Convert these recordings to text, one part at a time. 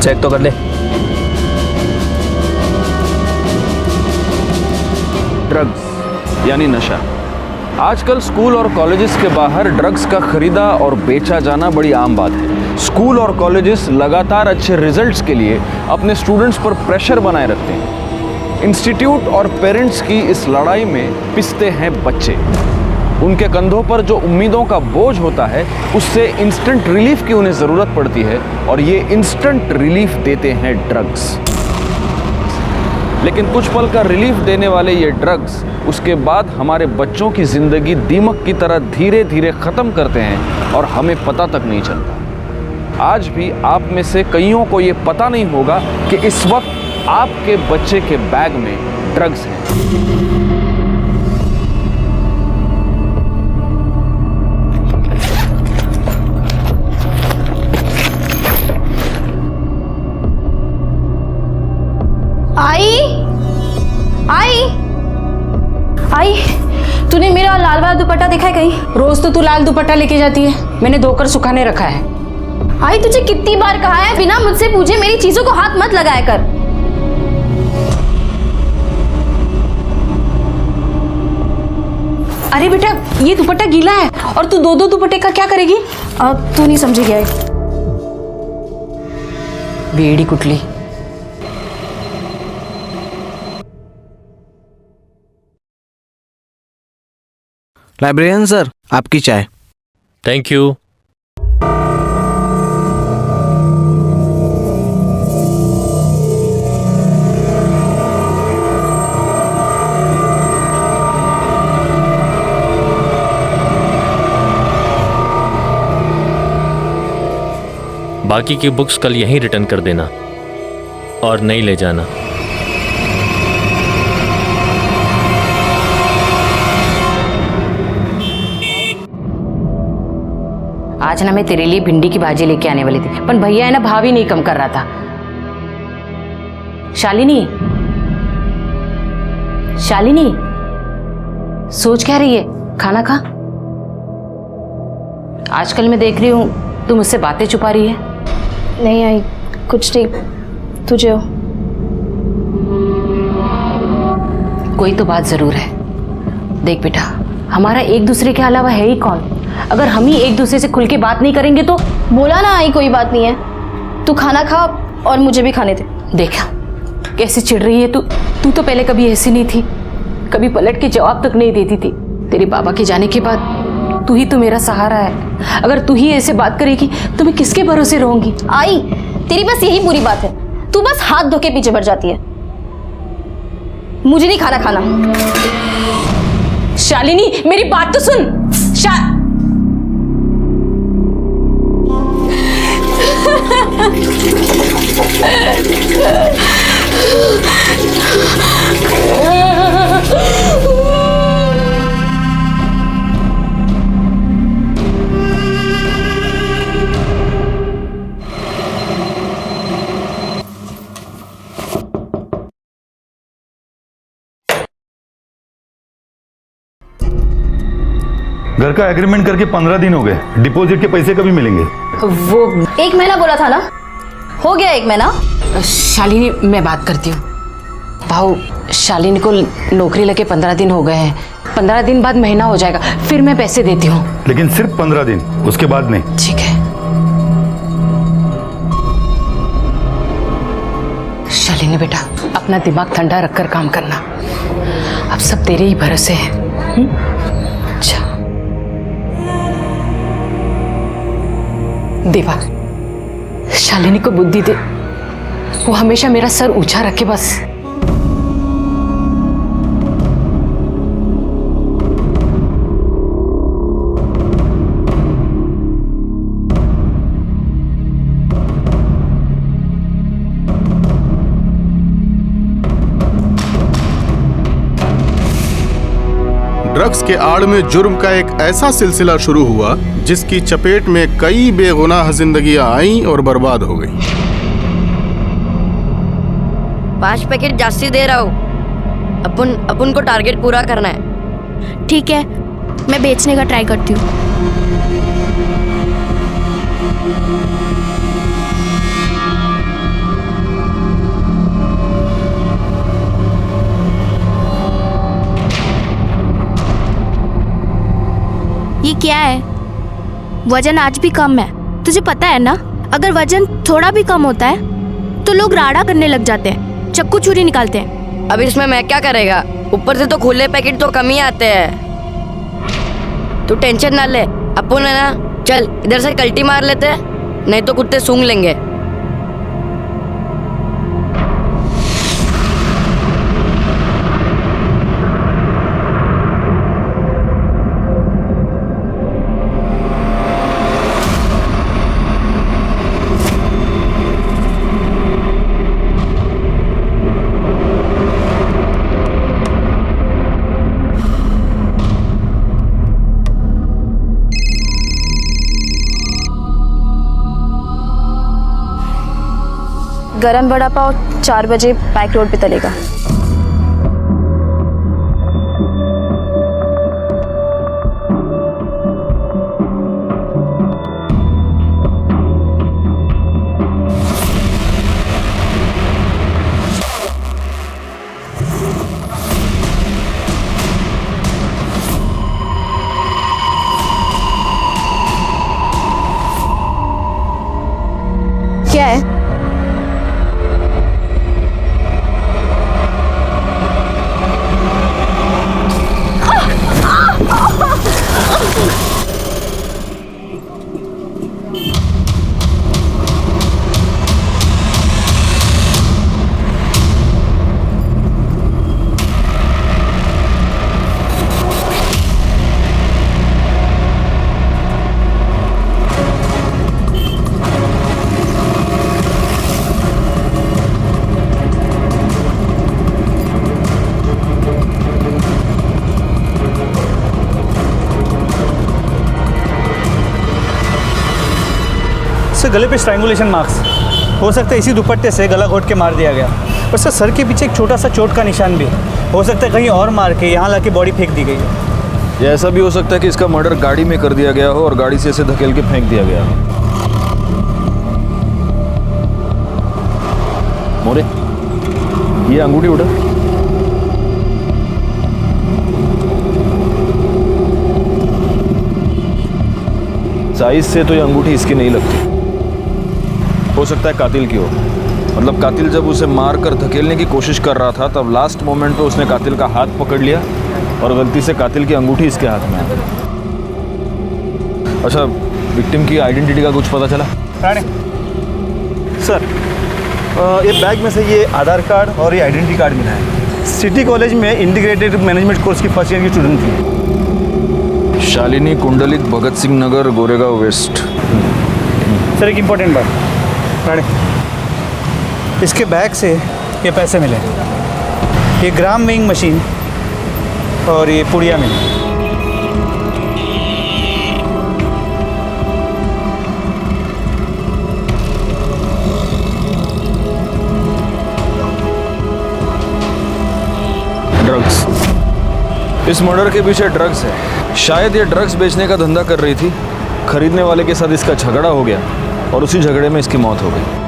Check तो कर ले। ड्रग्स यानी नशा। आजकल स्कूल और कॉलेजेस के बाहर ड्रग्स का खरीदा और बेचा जाना बड़ी आम बात है। स्कूल और कॉलेजेस लगातार अच्छे रिजल्ट्स के लिए अपने स्टूडेंट्स पर प्रेशर बनाए रखते हैं। इंस्टीट्यूट और पेरेंट्स की इस लड़ाई में पिसते हैं बच्चे। उनके कंधों पर जो उम्मीदों का बोझ होता है उससे इंस्टेंट रिलीफ की उन्हें ज़रूरत पड़ती है, और ये इंस्टेंट रिलीफ देते हैं ड्रग्स। लेकिन कुछ पल का रिलीफ देने वाले ये ड्रग्स उसके बाद हमारे बच्चों की ज़िंदगी दीमक की तरह धीरे धीरे ख़त्म करते हैं और हमें पता तक नहीं चलता। आज भी आप में से कईयों को ये पता नहीं होगा कि इस वक्त आपके बच्चे के बैग में ड्रग्स हैं। आई, तूने मेरा लाल वाला दुपट्टा देखा है कहीं? रोज तो तू लाल दुपट्टा लेके जाती है, मैंने धोकर सुखाने रखा है। आई, तुझे कितनी बार कहा है बिना मुझसे पूछे मेरी चीजों को हाथ मत लगाया कर। अरे बेटा, ये दुपट्टा गीला है और तू दो दुपट्टे का क्या करेगी? अब तू नहीं समझेगी आई। बेड़ी कुटली। लाइब्रेरियन सर, आपकी चाय। Thank you. बाकी की बुक्स कल यहीं रिटर्न कर देना और नहीं ले जाना। आज ना मैं तेरे लिए भिंडी की भाजी लेके आने वाली थी, पर भैया है ना भाव ही नहीं कम कर रहा था। शालिनी, शालिनी, सोच क्या रही है? खाना खा। आजकल मैं देख रही हूँ तू मुझसे बातें छुपा रही है। नहीं आई, कुछ नहीं, तुझे हो। कोई तो बात जरूर है। देख बेटा, हमारा एक दूसरे के अलावा है ही कौन? अगर हम ही एक दूसरे से खुल के बात नहीं करेंगे तो। बोला ना आई, कोई बात नहीं है। तू खाना खा और मुझे भी खाने दे। देखा कैसे चिढ़ रही है तू। तू तो पहले कभी ऐसी नहीं थी, कभी पलट के जवाब तक नहीं देती थी। तेरे बाबा के जाने के बाद तू ही तो मेरा सहारा है। अगर तू ही ऐसे बात करेगी तो मैं किसके भरोसे रहूंगी? आई, तेरी बस यही पूरी बात है। तू बस हाथ धो के पीछे बढ़ जाती है। मुझे नहीं खाना खाना। शालिनी, मेरी बात तो सुन। घर का एग्रीमेंट करके 15 दिन हो गए, डिपॉजिट के पैसे कभी मिलेंगे? वो 1 महीना बोला था ना, हो गया 1 महीना। शालिनी, मैं बात करती हूँ। भाऊ, शालिनी को नौकरी लगे 15 दिन हो गए हैं। 15 दिन बाद महीना हो जाएगा, फिर मैं पैसे देती हूँ। लेकिन सिर्फ 15 दिन, उसके बाद नहीं। ठीक है। शालिनी बेटा, अपना दिमाग ठंडा रखकर काम करना। अब सब तेरे ही भरोसे है। अच्छा देवा, शालिनी को बुद्धि दे, वो हमेशा मेरा सर ऊंचा रखे बस। ड्रग्स के आड़ में जुर्म का एक ऐसा सिलसिला शुरू हुआ जिसकी चपेट में कई बेगुनाह जिंदगियां आईं और बर्बाद हो गई। 5 पैकेट जास्ती दे रहा हूँ, अपन को टारगेट पूरा करना है। ठीक है, मैं बेचने का ट्राई करती हूँ। क्या है? वजन आज भी कम है, तुझे पता है ना? अगर वजन थोड़ा भी कम होता है तो लोग राड़ा करने लग जाते हैं, चक्कू छुरी निकालते हैं। अब इसमें मैं क्या करेगा? ऊपर से तो खुले पैकेट तो कम ही आते हैं। तू टेंशन ना ले, अपन है ना, चल इधर से कल्टी मार लेते हैं, नहीं तो कुत्ते सूंघ लेंगे। गरम वड़ा पाव 4 बजे पैक रोड पे तलेगा। क्या है? सर गले पे स्ट्रैंगुलेशन मार्क्स हो सकता है, इसी दुपट्टे से गला घोट के मार दिया गया। और सर के पीछे एक छोटा सा चोट का निशान भी है, हो सकता है कहीं और मार के यहाँ लाके बॉडी फेंक दी गई है। या ऐसा भी हो सकता है कि इसका मर्डर गाड़ी में कर दिया गया हो और गाड़ी से इसे धकेल के फेंक दिया गया हो। मोरे, ये अंगूठी उठा। साइज से तो ये अंगूठी इसकी नहीं लगती। हो सकता है कातिल की हो। मतलब कातिल जब उसे मारकर धकेलने की कोशिश कर रहा था तब लास्ट मोमेंट पे उसने कातिल का हाथ पकड़ लिया और गलती से कातिल की अंगूठी इसके हाथ में आ गई। अच्छा, विक्टिम की आइडेंटिटी का कुछ पता चला? राणे सर, ये बैग में से ये आधार कार्ड और ये आइडेंटिटी कार्ड मिला है। सिटी कॉलेज में इंटीग्रेटेड मैनेजमेंट कोर्स की फर्स्ट ईयर की स्टूडेंट थी। शालिनी कुंडलिक, भगत सिंह नगर, गोरेगांव वेस्ट। सर एक इम्पोर्टेंट बात, राणे इसके बैग से ये पैसे मिले, ये ग्राम वेइंग मशीन और ये पुड़िया मिली। ड्रग्स, इस मर्डर के पीछे ड्रग्स है। शायद ये ड्रग्स बेचने का धंधा कर रही थी, खरीदने वाले के साथ इसका झगड़ा हो गया और उसी झगड़े में इसकी मौत हो गई।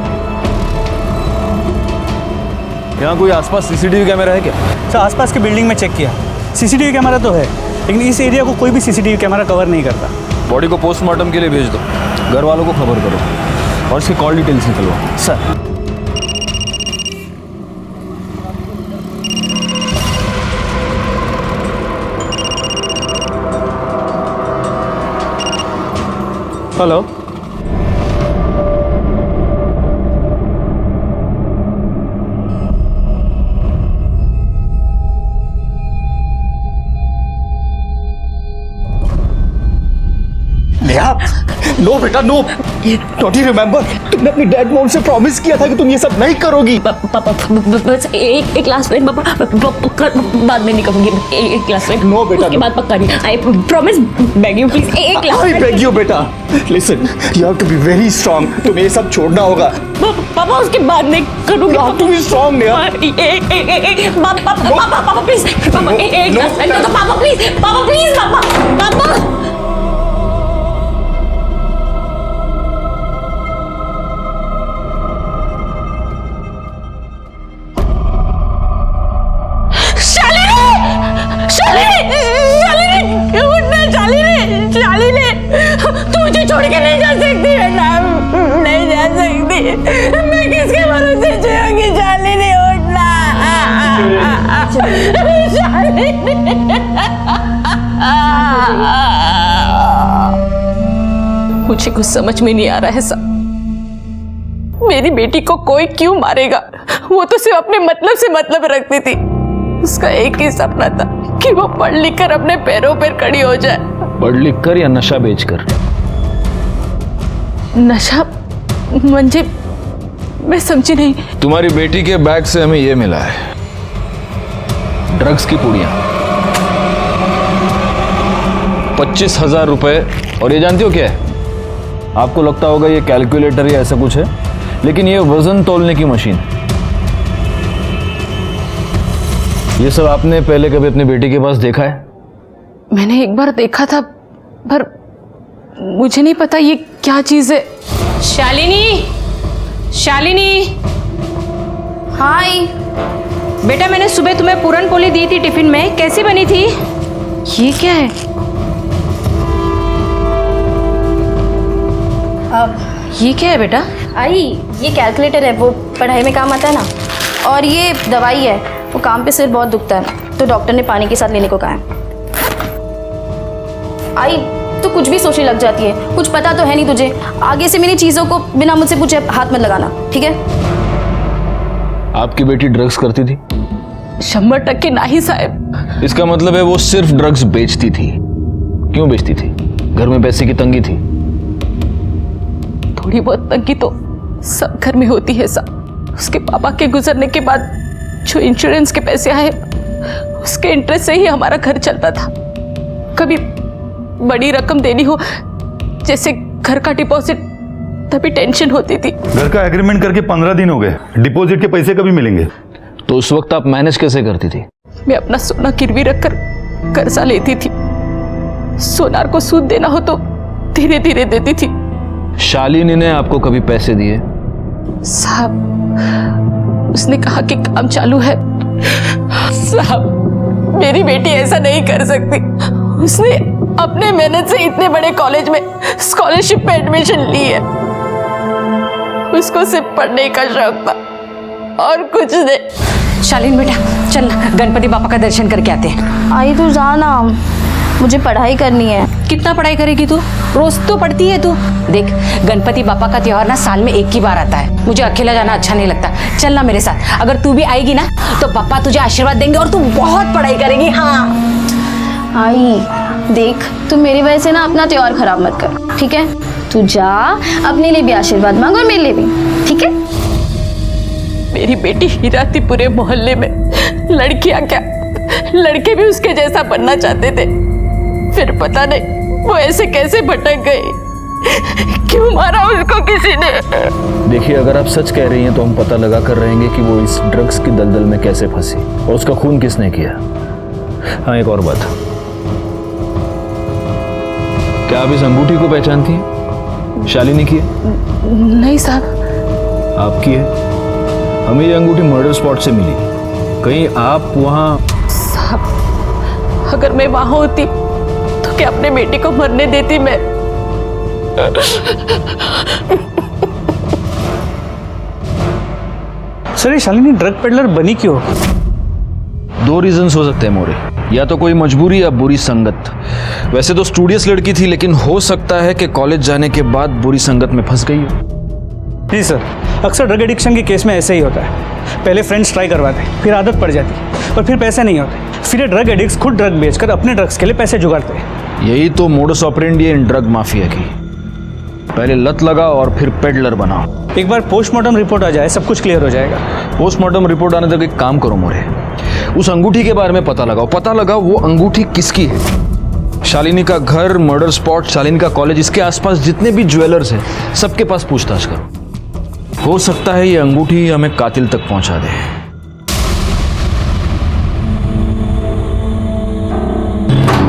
यहाँ कोई आसपास सीसीटीवी कैमरा है क्या? सर आसपास के बिल्डिंग में चेक किया, सीसीटीवी कैमरा तो है, लेकिन इस एरिया को कोई भी सीसीटीवी कैमरा कवर नहीं करता। बॉडी को पोस्टमार्टम के लिए भेज दो, घर वालों को खबर करो और इसकी कॉल डिटेल्स निकलवाओ। सर हेलो, नो बेटा नो, डोंट यू रिमेम्बर, तुमने अपनी डैड मॉम से प्रॉमिस किया था कि तुम ये सब नहीं करोगी। बस एक क्लास फ्रेंड बाद में नहीं कहूंगी, एक क्लास फ्रेंड। नो बेटा, उसके बाद पक्का नहीं। I promise, beg you please, एक क्लास आई बेग यू बेटा, listen, you have to be very strong, तुम्हें ये सब छोड़ना होगा। पापा उसके बाद नहीं करूंगी। You have to be strong Neha. पापा प्लीज, पापा एक क्लास फ्रेंड तो पापा प्लीज, पापा प्लीज, पापा। शालिनी मुझे कुछ समझ में नहीं आ रहा है सब। मेरी बेटी को कोई क्यों मारेगा? वो तो सिर्फ अपने मतलब से मतलब रखती थी। उसका एक ही सपना था कि वो पढ़ लिख कर अपने पैरों पर खड़ी हो जाए। पढ़ लिख कर या नशा बेचकर? नशा म्हणजे मैं समझी नहीं। तुम्हारी बेटी के बैग से हमें ये मिला है, ड्रग्स की पुड़ियां, 25,000 रुपए। और ये जानती हो क्या है? आपको लगता होगा ये कैलकुलेटर या ऐसा कुछ है, लेकिन ये वजन तोलने की मशीन है। ये सब आपने पहले कभी अपनी बेटी के पास देखा है? मैंने एक बार देखा था, पर मुझे नहीं पता ये क्या चीज है। शालिनी, शालिनी। हाय बेटा, मैंने सुबह तुम्हें पूरन पोली दी थी टिफिन में, कैसी बनी थी? ये क्या है? ये क्या है बेटा? आई, ये कैलकुलेटर है, वो पढ़ाई में काम आता है ना। और ये दवाई है, वो काम पे सिर बहुत दुखता है तो डॉक्टर ने पानी के साथ लेने को कहा है। आई, तो कुछ भी सोचने लग जाती है, कुछ पता तो है नहीं तुझे। आगे से मेरी चीज़ों को बिना मुझसे पूछे हाथ मत लगाना, ठीक है? आपकी बेटी ड्रग्स करती थी? 100% नहीं साहब। इसका मतलब है वो सिर्फ ड्रग्स बेचती थी। क्यों बेचती थी? घर में पैसे की तंगी थी? थोड़ी बहुत तंगी तो सब घर में होती है साहब। उसके पापा के गुजरने के बाद जो इंश्योरेंस के पैसे आए, उसके इंटरेस्ट से ही हमारा घर चलता था। कभी बड़ी रकम देनी हो, जैसे घर का डिपॉजिट, तभी टेंशन होती थी। घर का एग्रीमेंट करके 15 दिन हो गए, डिपॉजिट के पैसे कभी मिलेंगे? तो उस वक्त आप मैनेज कैसे करती थी? मैं अपना सोना गिरवी रखकर कर्जा लेती थी। सोनार को सूद देना हो तो धीरे धीरे देती थी। शालिनी ने आपको कभी पैसे दिए? साहब, उसने कहा कि काम चालू है। साहब, मेरी बेटी ऐसा नहीं कर सकती। उसने अपने मेहनत से इतने बड़े कॉलेज में स्कॉलरशिप पे एडमिशन ली है। उसको सिर्फ पढ़ने का शौक था और कुछ नहीं। शालीन बेटा, चल गणपति बापा का दर्शन करके आते हैं। आई तू जाना, मुझे पढ़ाई करनी है। कितना पढ़ाई करेगी तू? रोज तो पढ़ती है तू। देख, गणपति बापा का त्योहार ना साल में एक ही बार आता है। मुझे अकेला जाना अच्छा नहीं लगता। चल ना मेरे साथ। अगर तू भी आएगी ना तो पापा तुझे आशीर्वाद देंगे और तू बहुत पढ़ाई करेगी। हाँ आई देख, तू मेरी वजह से ना अपना त्योहार खराब मत कर, ठीक है? तू जा, अपने लिए भी आशीर्वाद मांग और मेरे लिए भी, ठीक है? मेरी बेटी हीरा थी पूरे मोहल्ले में। लड़कियां क्या, लड़के भी उसके जैसा बनना चाहते थे। फिर पता नहीं वो ऐसे कैसे भटक गई। क्यों मारा उसको किसी ने? देखिए, अगर आप सच कह रही हैं तो हम पता लगा कर रहेंगे कि वो इस ड्रग्स की दलदल में कैसे फंसी और उसका खून किसने किया। हाँ, एक और बात, क्या आप इस अंगूठी को पहचानती हैं? शालिनी की है? नहीं साहब। आपकी है? हमें ये अंगूठी मर्डर स्पॉट से मिली। कहीं आप वहाँ? साहब, अगर मैं वहां होती तो क्या अपने बेटी को मरने देती मैं? सर, ये शालिनी ड्रग पेडलर बनी क्यों? दो रीजंस हो सकते हैं मोरे। या तो कोई मजबूरी या बुरी संगत। वैसे तो स्टूडियस लड़की थी, लेकिन हो सकता है कि कॉलेज जाने के बाद बुरी संगत में फंस गई हो। जी सर, अक्सर ड्रग एडिक्शन के केस में ऐसे ही होता है। पहले फ्रेंड्स ट्राई करवाते, फिर आदत पड़ जाती और फिर पैसे नहीं होते। फिर ये ड्रग एडिक्ट्स खुद ड्रग बेचकर अपने ड्रग्स के लिए पैसे जुगाड़ते हैं। यही तो मोडस ऑपरेंडी है इन ड्रग माफिया की। पहले लत लगाओ और फिर पेडलर बनाओ। एक बार पोस्टमार्टम रिपोर्ट आ जाए, सब कुछ क्लियर हो जाएगा। पोस्टमार्टम रिपोर्ट आने तक एक काम करो मोरे, उस अंगूठी के बारे में पता लगाओ वो अंगूठी किसकी है। शालिनी का घर, मर्डर स्पॉट, शालिनी का कॉलेज, इसके आसपास जितने भी ज्वेलर्स हैं सबके पास पूछताछ करो। हो सकता है ये अंगूठी हमें कातिल तक पहुंचा दे।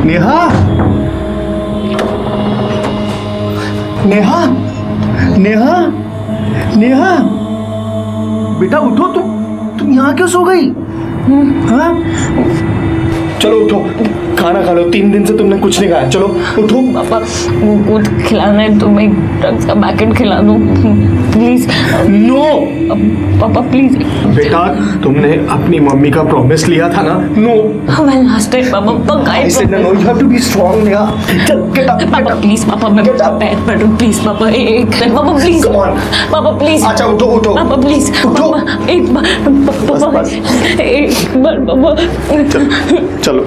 नेहा, नेहा, नेहा, नेहा, बेटा उठो। तुम यहाँ क्यों सो गई? हाँ, चलो उठो। खाना खा लो, 3 दिन से तुमने कुछ नहीं खाया। चलो उठो। पापा कुछ खिलाना है तो मैं ड्रग्स का पैकेट खिला दूं प्लीज। नो पापा प्लीज। बेटा तुमने अपनी मम्मी का प्रॉमिस लिया था ना। नो मैं लास्ट टाइम पापा I said no, you have to be strong Neha. चल get up, पापा प्लीज पापा मैं पैर पड़ूं प्लीज पापा एक पापा प्लीज पापा प्लीज। अच्छा उठो उठो पापा प्लीज उठो। पापा एक बार पापा एक बार पापा चलो।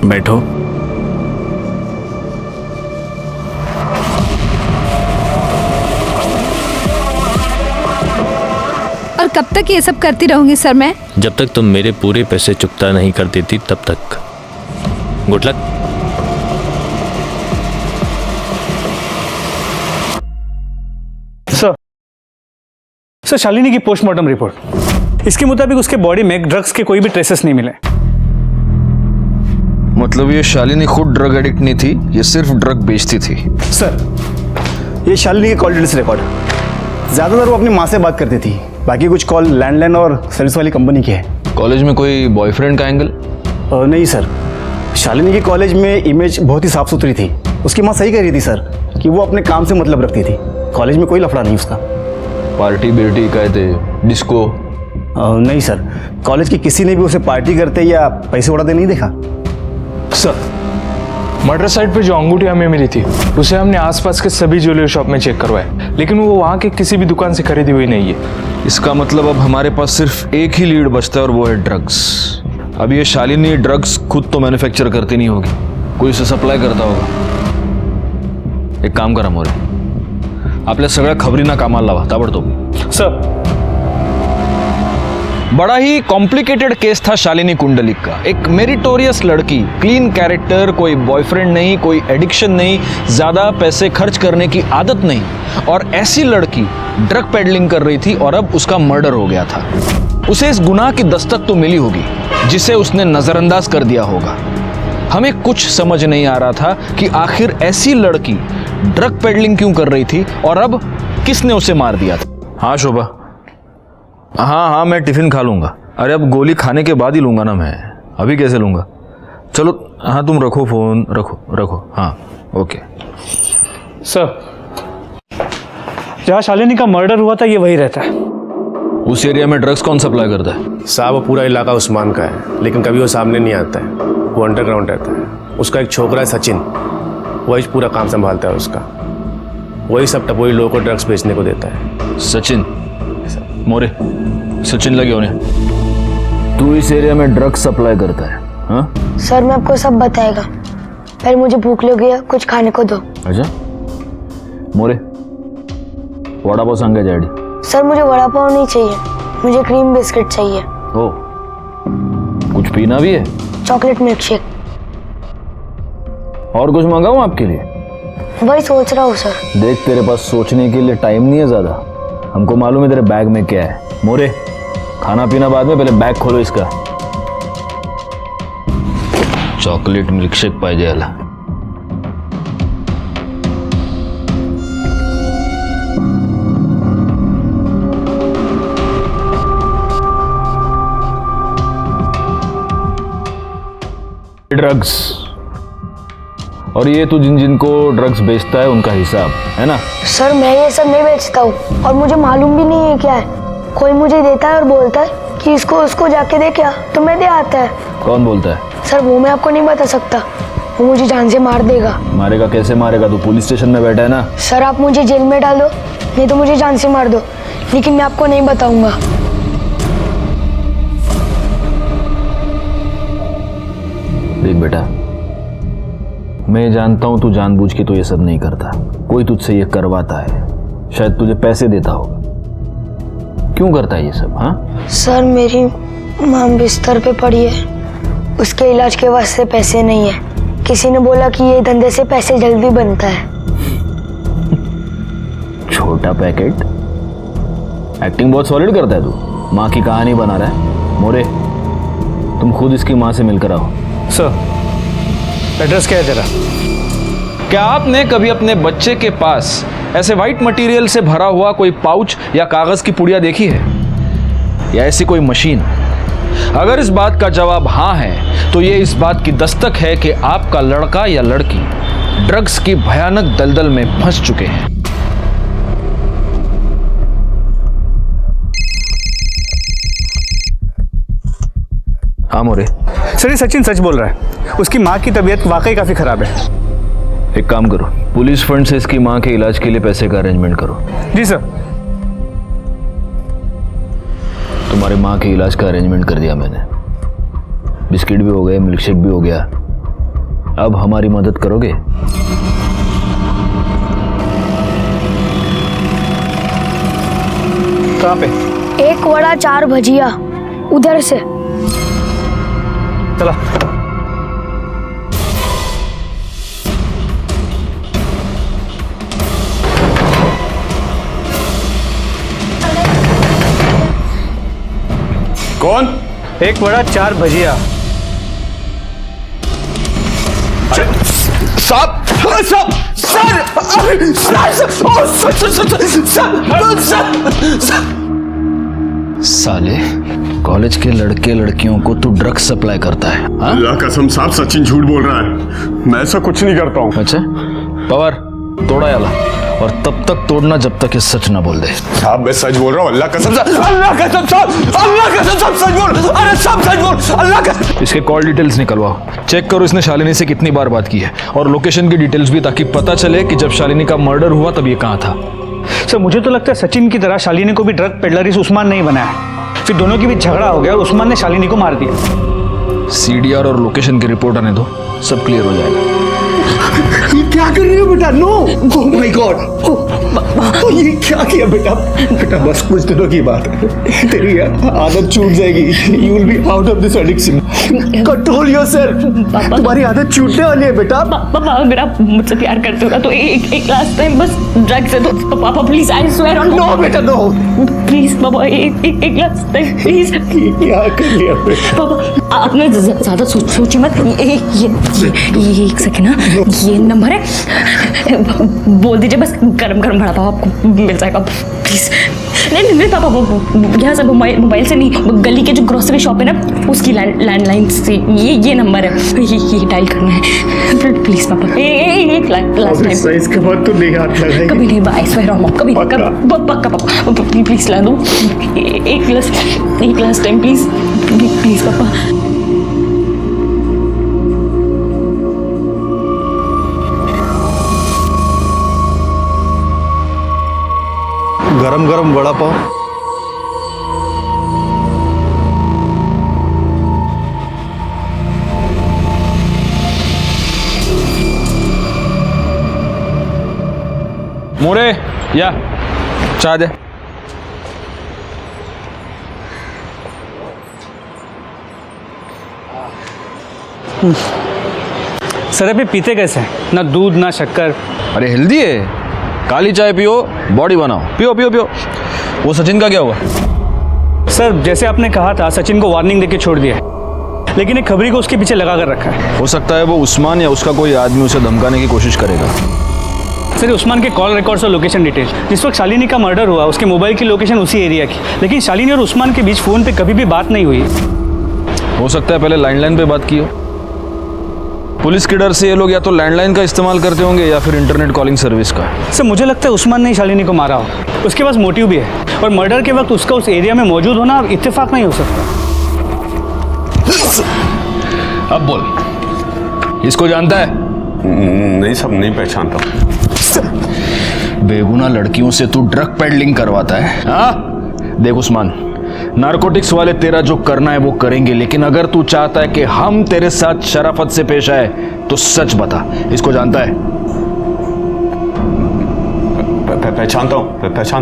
बैठो। और कब तक ये सब करती रहूंगी सर मैं? जब तक तुम मेरे पूरे पैसे चुकता नहीं कर देती तब तक। Good luck. सर शालिनी की पोस्टमार्टम रिपोर्ट, इसके मुताबिक उसके बॉडी में ड्रग्स के कोई भी ट्रेसेस नहीं मिले। मतलब ये शालिनी खुद ड्रग एडिक्ट नहीं थी, ये सिर्फ ड्रग बेचती थी। सर ये शालिनी के कॉल डिटेल्स रिकॉर्ड। ज़्यादातर वो अपनी माँ से बात करती थी, बाकी कुछ कॉल लैंडलाइन और सर्विस वाली कंपनी की है। कॉलेज में कोई बॉयफ्रेंड का एंगल? नहीं सर, शालिनी की कॉलेज में इमेज बहुत ही साफ सुथरी थी। उसकी माँ सही कह रही थी सर कि वो अपने काम से मतलब रखती थी, कॉलेज में कोई लफड़ा नहीं उसका। पार्टी बिर्टी कहते, डिस्को? नहीं सर, कॉलेज की किसी ने भी उसे पार्टी करते या पैसे उड़ाते नहीं देखा। सर मर्डर साइट पे जो अंगूठी हमें मिली थी उसे हमने आसपास के सभी ज्वेलरी शॉप में चेक करवाया, लेकिन वो वहाँ के किसी भी दुकान से खरीदी हुई नहीं है। इसका मतलब अब हमारे पास सिर्फ एक ही लीड बचता है और वो है ड्रग्स। अब ये शालिनी ड्रग्स खुद तो मैन्युफैक्चर करती नहीं होगी, कोई उसे सप्लाई करता होगा। एक काम करा मोरे, आपल्या सगळ्या खबरींना कामाला लावा ताबडतोब। सर बड़ा ही कॉम्प्लिकेटेड केस था शालिनी कुंडलिक का। एक मेरिटोरियस लड़की, क्लीन कैरेक्टर, कोई बॉयफ्रेंड नहीं, कोई एडिक्शन नहीं, ज्यादा पैसे खर्च करने की आदत नहीं, और ऐसी लड़की ड्रग पेडलिंग कर रही थी और अब उसका मर्डर हो गया था। उसे इस गुनाह की दस्तक तो मिली होगी जिसे उसने नजरअंदाज कर दिया होगा। हमें कुछ समझ नहीं आ रहा था कि आखिर ऐसी लड़की ड्रग पेडलिंग क्यों कर रही थी और अब किसने उसे मार दिया था। हाँ शोभा, हाँ मैं टिफिन खा लूंगा। अरे अब गोली खाने के बाद ही लूंगा ना मैं, अभी कैसे लूंगा। चलो हाँ तुम रखो फोन, रखो। हाँ ओके। सर जहाँ शालिनी का मर्डर हुआ था ये वही रहता है। उस एरिया में ड्रग्स कौन सप्लाई करता है? साहब वो पूरा इलाका उस्मान का है, लेकिन कभी वो सामने नहीं आता है, वो अंडरग्राउंड रहता है। उसका एक छोकरा है सचिन, वही पूरा काम संभालता है उसका। वही सब टपोरी लोगों को ड्रग्स बेचने को देता है। सचिन मोरे, सचिन लगे होने। तू इस एरिया में ड्रग्स सप्लाई करता है? हाँ सर मैं आपको सब बताएगा, पहले मुझे भूख लगी है, कुछ खाने को दो। अच्छा मोरे, वड़ा पाव सांगे डैडी। सर मुझे वड़ा पाव नहीं चाहिए, मुझे क्रीम बिस्किट चाहिए। ओ कुछ पीना भी है? Chocolate milk shake. और कुछ मंगाऊं आपके लिए? वही सोच रहा हूँ सर। देख तेरे पास सोचने के लिए टाइम नहीं है ज्यादा, हमको मालूम है तेरे बैग में क्या है। मोरे खाना पीना बाद में, पहले बैग खोलो इसका। चॉकलेट मिल्क शेक पाहिजे याला। ड्रग्स, और ये तू जिन जिनको ड्रग्स बेचता है उनका हिसाब है ना? सर मैं ये सब नहीं बेचता हूँ और मुझे मालूम भी नहीं है क्या है। कोई मुझे देता है और बोलता है कि इसको उसको जाके दे क्या, तो मैं दे आता है। कौन बोलता है? सर वो मैं आपको नहीं बता सकता, वो मुझे जान से मार देगा। मारेगा? कैसे मारेगा? तू पुलिस स्टेशन में बैठा है ना। सर आप मुझे जेल में डाल दो, नहीं तो मुझे जान से मार दो, लेकिन मैं आपको नहीं बताऊंगा। देख बेटा, मैं जानता हूं तू जानबूझ के तो ये सब नहीं करता, कोई तुझसे ये करवाता है, शायद तुझे पैसे देता होगा। क्यों करता है ये सब? हाँ सर मेरी माँ बिस्तर पे पड़ी है, उसके इलाज के वास्ते पैसे नहीं है। किसी ने बोला कि ये धंधे से पैसे जल्दी बनता है। छोटा पैकेट? एक्टिंग बहुत सॉलिड करता है तू, माँ की कहानी बना रहा है। मोरे, तुम खुद इसकी माँ से मिलकर आओ। सर, एड्रेस क्या है तेरा? क्या आपने कभी अपने बच्चे के पास ऐसे वाइट मटेरियल से भरा हुआ कोई पाउच या कागज की पुड़िया देखी है, या ऐसी कोई मशीन? अगर इस बात का जवाब हाँ है तो ये इस बात की दस्तक है कि आपका लड़का या लड़की ड्रग्स की भयानक दलदल में फंस चुके हैं। हाँ मोरे। सर, ये सचिन सच बोल रहा है। उसकी माँ की तबीयत वाकई काफी खराब है। एक काम करो, पुलिस फंड से इसकी माँ के इलाज के लिए पैसे का अरेंजमेंट करो। जी सर। तुम्हारे माँ के इलाज का अरेंजमेंट कर दिया मैंने। बिस्किट भी हो गए, मिल्कशेक भी हो गया। अब हमारी मदद करोगे? कहाँ पे? 1 वड़ा 4 भजिया, उधर से। चला। कौन? 1 वड़ा 4 भजिया। साले, कॉलेज के लड़के लड़कियों को तू ड्रग्स सप्लाई करता है? अल्लाह कसम साहब, सचिन झूठ बोल रहा है। मैं ऐसा कुछ नहीं करता हूँ। अच्छा, पवार तोड़ा याला, और तब तक तोड़ना जब तक ये सच ना बोल दे। साहब मैं सच बोल रहा हूँ, अल्लाह कसम साहब, अल्लाह कसम साहब, अल्लाह कसम साहब, सच बोल। अरे सब सच बोल, अल्लाह कसम। इसके कॉल डिटेल्स निकलवाओ, चेक करो इसने शालिनी से कितनी बार बात की है, और लोकेशन की डिटेल्स भी, ताकि पता चले कि जब शालिनी का मर्डर हुआ तब ये कहाँ था। सर, मुझे तो लगता है सचिन की तरह शालिनी को भी ड्रग पेडलर इस उस्मान नहीं बनाया। फिर दोनों के बीच झगड़ा हो गया और उस्मान ने शालिनी को मार दिया। सीडीआर और लोकेशन की रिपोर्ट आने दो, सब क्लियर हो जाएगा। ये क्या कर रही हो बेटा? नो, ओह माय गॉड, ये क्या किया बेटा? बेटा बस कुछ दिनों की बात है, तेरी आदत छूट जाएगी। You will be out of this addiction. Control yourself. तुम्हारी आदत छूटने वाली है बेटा। पापा, अगर आप मुझसे प्यार करते हो ना तो एक लास्ट टाइम बस ड्रग्स है तो पापा please, I swear on. No बेटा नो, प्लीज पापा, एक लास्ट टाइम प्लीज। क्या कर लिया बेटा? पापा, आपने ज्यादा सोची मत। ये 1 सेकेंड ना, ये नंबर है, बोल दीजिए बस, गरम गरम भरा पापा आपको मिल जाएगा प्लीज। नहीं पापा, वो यहाँ से मोबाइल से नहीं, गली के जो ग्रोसरी शॉप है ना उसकी लैंडलाइन से ये नंबर है, ये डायल करना है प्लीज पापा। एक लास्ट टाइम। इसके बाद तो नहीं हाथ लगाएगी कभी नहीं, आई स्वेयर ऑन मॉम, कभी पक्का पापा, प्लीज ला दो एक लास्ट टाइम प्लीज पापा। गरम गरम वड़ा पाव। मोरे, या चाय दे। सर, अभी पीते कैसे हैं? ना दूध ना शक्कर। अरे हेल्दी है, काली चाय पियो, बॉडी बनाओ। पियो पियो पियो। वो सचिन का क्या हुआ? सर, जैसे आपने कहा था, सचिन को वार्निंग देके छोड़ दिया है, लेकिन एक खबरी को उसके पीछे लगा कर रखा है। हो सकता है वो उस्मान या उसका कोई आदमी उसे धमकाने की कोशिश करेगा। सर, उस्मान के कॉल रिकॉर्ड्स और लोकेशन डिटेल, जिस वक्त शालिनी का मर्डर हुआ उसके मोबाइल की लोकेशन उसी एरिया की, लेकिन शालिनी और उस्मान के बीच फ़ोन पे कभी भी बात नहीं हुई। हो सकता है पहले लैंडलाइन पे बात की हो। पुलिस के डर से ये लोग या तो लैंडलाइन का इस्तेमाल करते होंगे या फिर इंटरनेट कॉलिंग सर्विस का। सर, मुझे लगता है उस्मान ने ही शालिनी को मारा हो। उसके पास मोटिव भी है, और मर्डर के वक्त उसका उस एरिया में मौजूद होना अब इत्तेफाक नहीं हो सकता। अब बोल, इसको जानता है? नहीं सब नहीं पहचानता। बेगुनाह लड़कियों से तू ड्रग पेडलिंग करवाता है? हाँ देख उस्मान, नारकोटिक्स वाले तेरा जो करना है वो करेंगे, लेकिन अगर तू चाहता है कि हम तेरे साथ शराफत से पेश आए तो सच बता, इसको जानता है? पहचानता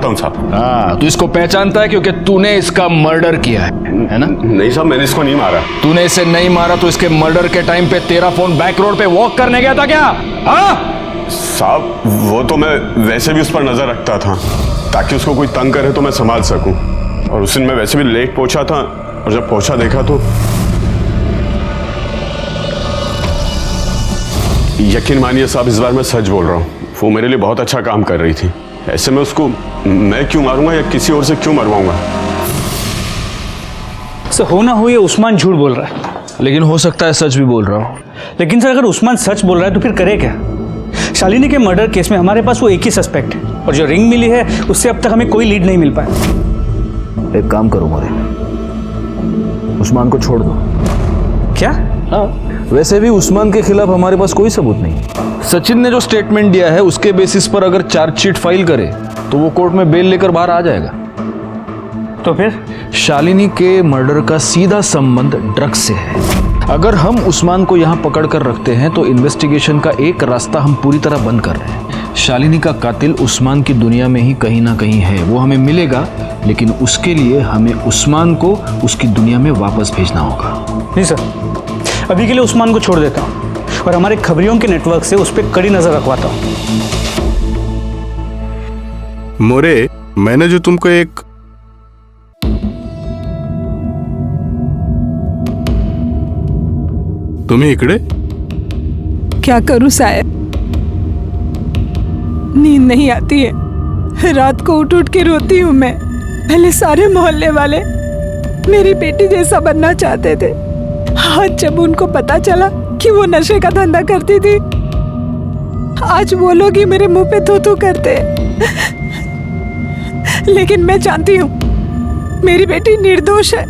हूँ साहब। हाँ, तू इसको पहचानता है क्योंकि तूने इसका मर्डर किया है ना? नहीं साहब, मैंने इसको नहीं मारा। तूने इसे नहीं मारा तो इसके मर्डर के टाइम पे तेरा फोन बैक रोड पे वॉक करने गया था क्या? हाँ साहब वो तो मैं वैसे भी उस पर नजर रखता था ताकि उसको कोई तंग करे तो मैं संभाल सकूं। और उस दिन मैं वैसे भी लेट पहुंचा था और जब पहुंचा देखा तो यकीन मानिए साहब, इस बार मैं सच बोल रहा हूँ, वो मेरे लिए बहुत अच्छा काम कर रही थी। ऐसे में उसको मैं क्यों मारूंगा या किसी और से क्यों मरवाऊंगा? सर हो ना हो ये उस्मान झूठ बोल रहा है, लेकिन हो सकता है सच भी बोल रहा हूँ। लेकिन सर अगर उस्मान सच बोल रहा है तो फिर करे क्या? शालिनी के मर्डर केस में हमारे पास वो एक ही सस्पेक्ट है और जो रिंग मिली है उससे अब तक हमें कोई लीड नहीं मिल पाया। एक काम करो मोरे, उस्मान को छोड़ दो। क्या? हाँ, वैसे भी उस्मान के खिलाफ हमारे पास कोई सबूत नहीं। सचिन ने जो स्टेटमेंट दिया है उसके बेसिस पर अगर चार्जशीट फाइल करे तो वो कोर्ट में बेल लेकर बाहर आ जाएगा। तो फिर शालिनी के मर्डर का सीधा संबंध ड्रग्स से है। अगर हम उस्मान को यहाँ पकड़ कर रखते हैं तो इन्वेस्टिगेशन का एक रास्ता हम पूरी तरह बंद कर रहे हैं। शालिनी का कातिल उस्मान की दुनिया में ही कहीं ना कहीं है, वो हमें मिलेगा, लेकिन उसके लिए हमें उस्मान को उसकी दुनिया में वापस भेजना होगा। नहीं सर, अभी के लिए उस्मान को छोड़ देता हूँ और हमारे खबरियों के नेटवर्क से उस पर कड़ी नजर रखवाता हूँ। मोरे, मैंने जो तुमको एक तुम्हें इकड़े क्या करूं साहब, नींद नहीं आती है, रात को उठ उठ के रोती हूं मैं। पहले सारे मोहल्ले वाले मेरी बेटी जैसा बनना चाहते थे, आज जब उनको पता चला कि वो नशे का धंधा करती थी, आज वो लोग ही मेरे मुंह पे थू-थू करते। लेकिन मैं जानती हूँ मेरी बेटी निर्दोष है,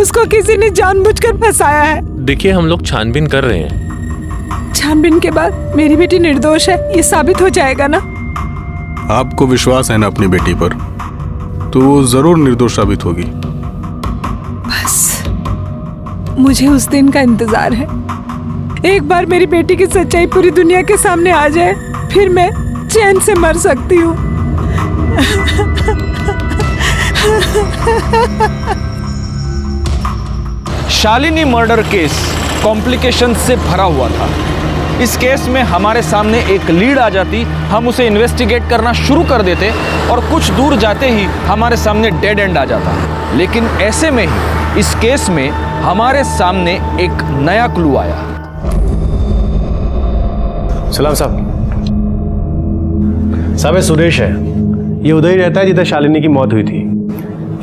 उसको किसी ने जानबूझकर फंसाया है। देखिए हम लोग छानबीन कर रहे हैं। छानबीन के बाद मेरी बेटी निर्दोष है ये साबित हो जाएगा ना? आपको विश्वास है ना अपनी बेटी पर, तो वो जरूर निर्दोष साबित होगी। बस मुझे उस दिन का इंतजार है। एक बार मेरी बेटी की सच्चाई पूरी दुनिया के सामने आ जाए, फिर मैं चैन से मर सकती हूँ। शालिनी मर्डर केस कॉम्प्लिकेशन से भरा हुआ था। इस केस में हमारे सामने एक लीड आ जाती, हम उसे इन्वेस्टिगेट करना शुरू कर देते और कुछ दूर जाते ही हमारे सामने डेड एंड आ जाता। लेकिन ऐसे में ही इस केस में हमारे सामने एक नया क्लू आया। सलाम साहब। साहब ये सुरेश है, ये उधर ही रहता है जिधर शालिनी की मौत हुई थी।